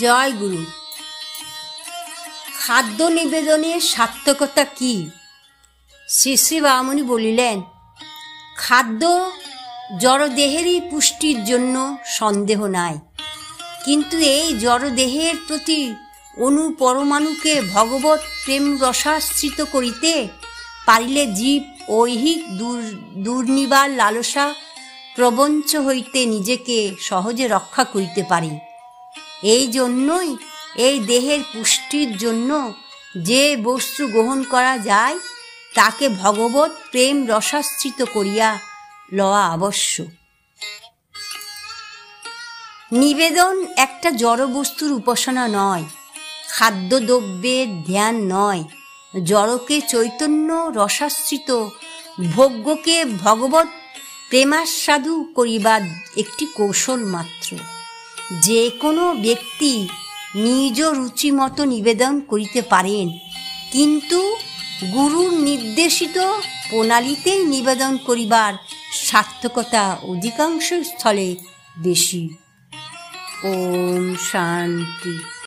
জয় গুরু। খাদ্য নিবেদনের সার্থকতা কি? শ্রী শ্রী বামুনি বলিলেন, খাদ্য জড়দেহেরই পুষ্টির জন্য সন্দেহ নাই, কিন্তু এই জড়দেহের প্রতি অনুপরমাণুকে ভগবৎ প্রেম রসাশ্রিত করিতে পারিলে জীব ঐহিক দুর্নিবার লালসা প্রবঞ্চ হইতে নিজেকে সহজে রক্ষা করিতে পারে। এই জন্যই এই দেহের পুষ্টির জন্য যে বস্তু গ্রহণ করা যায় তাকে ভগবৎ প্রেম রসাশ্রিত করিয়া লওয়া আবশ্যক। নিবেদন একটা জড়বস্তুর উপাসনা নয়, খাদ্যদ্রব্যের ধ্যান নয়, জড়কে চৈতন্য রসাশ্রিত, ভোগ্যকে ভগবৎ প্রেমাস্বাদু করিবার একটি কৌশল মাত্র। যে কোনো ব্যক্তি নিজ রুচি মতো নিবেদন করিতে পারেন, কিন্তু গুরুর নির্দেশিত প্রণালীতেই নিবেদন করিবার সার্থকতা অধিকাংশ স্থলে বেশি। ওম শান্তি।